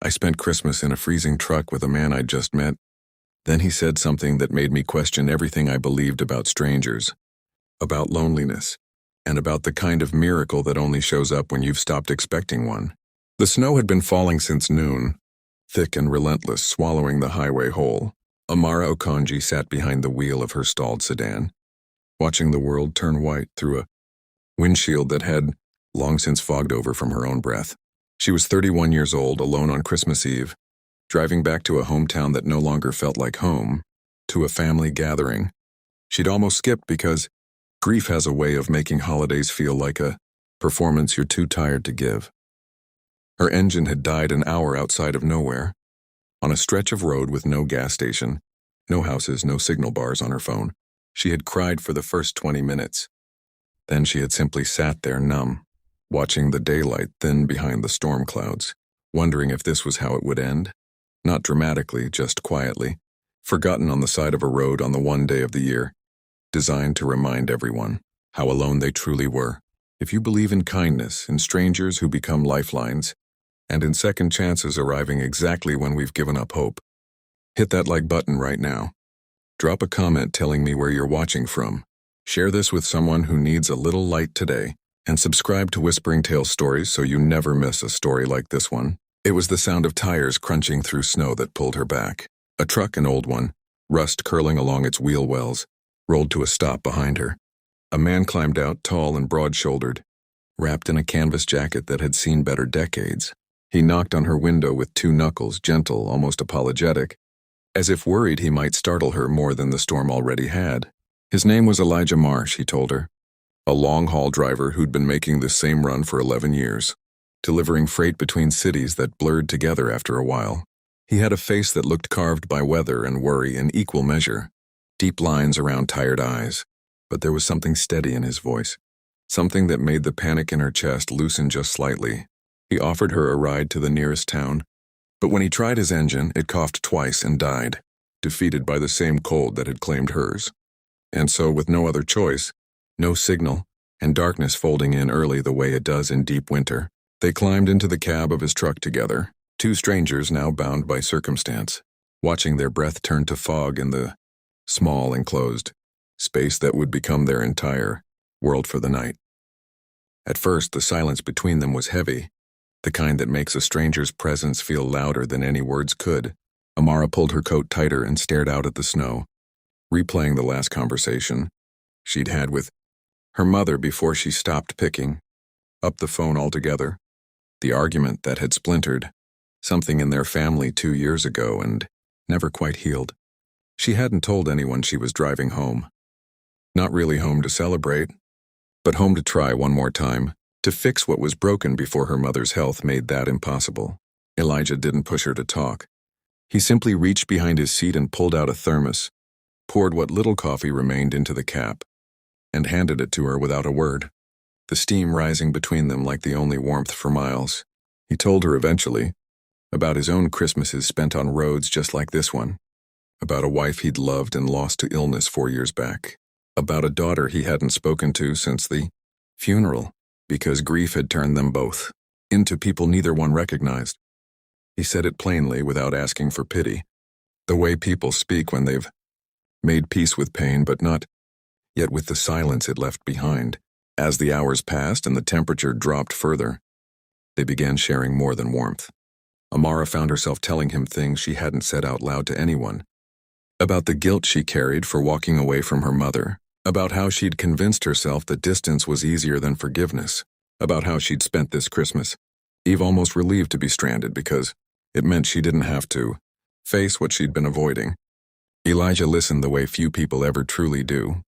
I spent Christmas in a freezing truck with a man I'd just met. Then he said something that made me question everything I believed about strangers, about loneliness, and about the kind of miracle that only shows up when you've stopped expecting one. The snow had been falling since noon, thick and relentless, swallowing the highway whole. Amara Okonji sat behind the wheel of her stalled sedan, watching the world turn white through a windshield that had long since fogged over from her own breath. She was 31 years old, alone on Christmas Eve, driving back to a hometown that no longer felt like home, to a family gathering. She'd almost skipped because grief has a way of making holidays feel like a performance you're too tired to give. Her engine had died an hour outside of nowhere, on a stretch of road with no gas station, no houses, no signal bars on her phone. She had cried for the first 20 minutes. Then she had simply sat there numb, watching the daylight thin behind the storm clouds, wondering if this was how it would end. Not dramatically, just quietly, forgotten on the side of a road on the one day of the year, designed to remind everyone how alone they truly were. If you believe in kindness, in strangers who become lifelines, and in second chances arriving exactly when we've given up hope, hit that like button right now. Drop a comment telling me where you're watching from. Share this with someone who needs a little light today, and subscribe to Whispering Tales Stories so you never miss a story like this one. It was the sound of tires crunching through snow that pulled her back. A truck, an old one, rust curling along its wheel wells, rolled to a stop behind her. A man climbed out, tall and broad-shouldered, wrapped in a canvas jacket that had seen better decades. He knocked on her window with two knuckles, gentle, almost apologetic, as if worried he might startle her more than the storm already had. His name was Elijah Marsh, he told her, a long-haul driver who'd been making this same run for 11 years, delivering freight between cities that blurred together after a while. He had a face that looked carved by weather and worry in equal measure, deep lines around tired eyes, but there was something steady in his voice, something that made the panic in her chest loosen just slightly. He offered her a ride to the nearest town, but when he tried his engine, it coughed twice and died, defeated by the same cold that had claimed hers. And so, with no other choice, no signal, and darkness folding in early the way it does in deep winter, they climbed into the cab of his truck together, two strangers now bound by circumstance, watching their breath turn to fog in the small enclosed space that would become their entire world for the night. At first, the silence between them was heavy, the kind that makes a stranger's presence feel louder than any words could. Amara pulled her coat tighter and stared out at the snow, replaying the last conversation she'd had with her mother before she stopped picking up the phone altogether. The argument that had splintered, something in their family 2 years ago and never quite healed. She hadn't told anyone she was driving home. Not really home to celebrate, but home to try one more time, to fix what was broken before her mother's health made that impossible. Elijah didn't push her to talk. He simply reached behind his seat and pulled out a thermos, poured what little coffee remained into the cap, and handed it to her without a word, the steam rising between them like the only warmth for miles. He told her eventually about his own Christmases spent on roads just like this one, about a wife he'd loved and lost to illness 4 years back, about a daughter he hadn't spoken to since the funeral, because grief had turned them both into people neither one recognized. He said it plainly without asking for pity, the way people speak when they've made peace with pain but not yet with the silence it left behind. As the hours passed and the temperature dropped further, they began sharing more than warmth. Amara found herself telling him things she hadn't said out loud to anyone, about the guilt she carried for walking away from her mother, about how she'd convinced herself that distance was easier than forgiveness, about how she'd spent this Christmas Eve almost relieved to be stranded because it meant she didn't have to face what she'd been avoiding. Elijah listened the way few people ever truly do,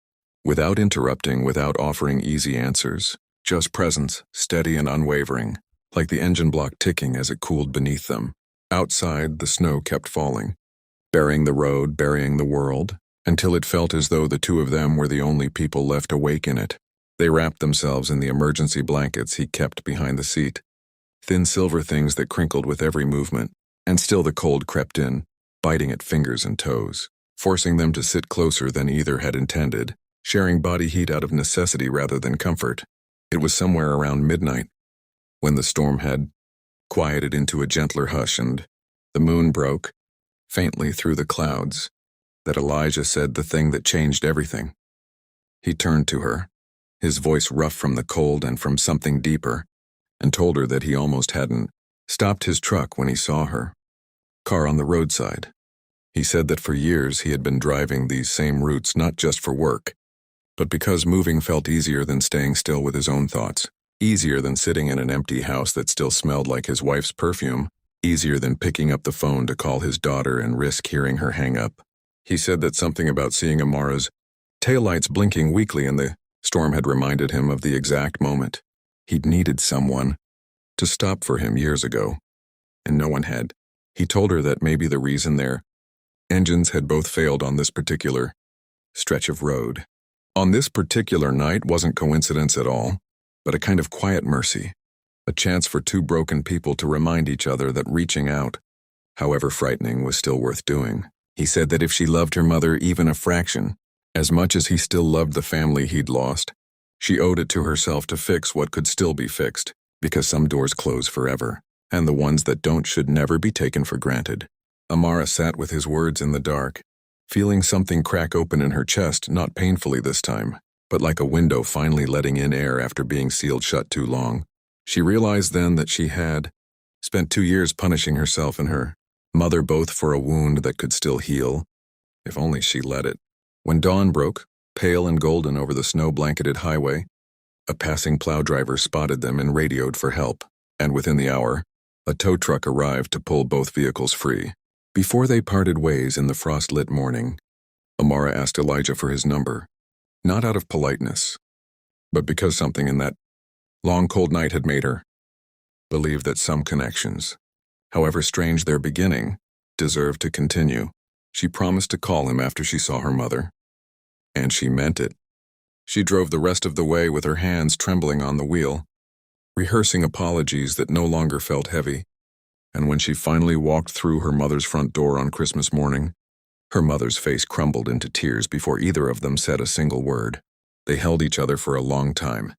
without interrupting, without offering easy answers, just presence, steady and unwavering, like the engine block ticking as it cooled beneath them. Outside, the snow kept falling, burying the road, burying the world, until it felt as though the two of them were the only people left awake in it. They wrapped themselves in the emergency blankets he kept behind the seat, thin silver things that crinkled with every movement, and still the cold crept in, biting at fingers and toes, forcing them to sit closer than either had intended, sharing body heat out of necessity rather than comfort. It was somewhere around midnight, when the storm had quieted into a gentler hush, and the moon broke, faintly through the clouds, that Elijah said the thing that changed everything. He turned to her, his voice rough from the cold and from something deeper, and told her that he almost hadn't stopped his truck when he saw her car on the roadside. He said that for years he had been driving these same routes not just for work, but because moving felt easier than staying still with his own thoughts, easier than sitting in an empty house that still smelled like his wife's perfume, easier than picking up the phone to call his daughter and risk hearing her hang up. He said that something about seeing Amara's taillights blinking weakly in the storm had reminded him of the exact moment he'd needed someone to stop for him years ago, and no one had. He told her that maybe the reason their engines had both failed on this particular stretch of road, on this particular night, wasn't coincidence at all, but a kind of quiet mercy, a chance for two broken people to remind each other that reaching out, however frightening, was still worth doing. He said that if she loved her mother even a fraction, as much as he still loved the family he'd lost, she owed it to herself to fix what could still be fixed, because some doors close forever, and the ones that don't should never be taken for granted. Amara sat with his words in the dark, feeling something crack open in her chest, not painfully this time, but like a window finally letting in air after being sealed shut too long. She realized then that she had spent 2 years punishing herself and her mother both for a wound that could still heal, if only she let it. When dawn broke, pale and golden over the snow-blanketed highway, a passing plow driver spotted them and radioed for help, and within the hour, a tow truck arrived to pull both vehicles free. Before they parted ways in the frost-lit morning, Amara asked Elijah for his number, not out of politeness, but because something in that long cold night had made her believe that some connections, however strange their beginning, deserved to continue. She promised to call him after she saw her mother, and she meant it. She drove the rest of the way with her hands trembling on the wheel, rehearsing apologies that no longer felt heavy. And when she finally walked through her mother's front door on Christmas morning, her mother's face crumbled into tears before either of them said a single word. They held each other for a long time,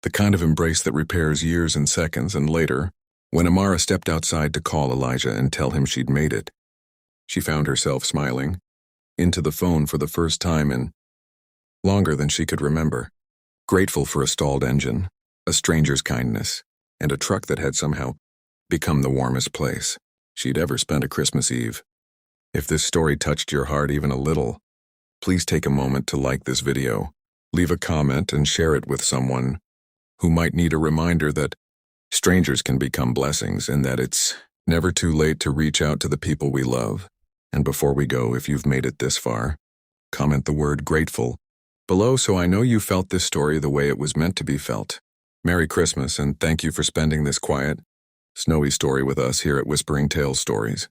the kind of embrace that repairs years in seconds, and later, when Amara stepped outside to call Elijah and tell him she'd made it, she found herself smiling into the phone for the first time in longer than she could remember, grateful for a stalled engine, a stranger's kindness, and a truck that had somehow become the warmest place she'd ever spent a Christmas Eve. If this story touched your heart even a little, please take a moment to like this video, leave a comment, and share it with someone who might need a reminder that strangers can become blessings and that it's never too late to reach out to the people we love. And before we go, if you've made it this far, comment the word grateful below so I know you felt this story the way it was meant to be felt. Merry Christmas, and thank you for spending this quiet, snowy story with us here at Whispering Tales Stories.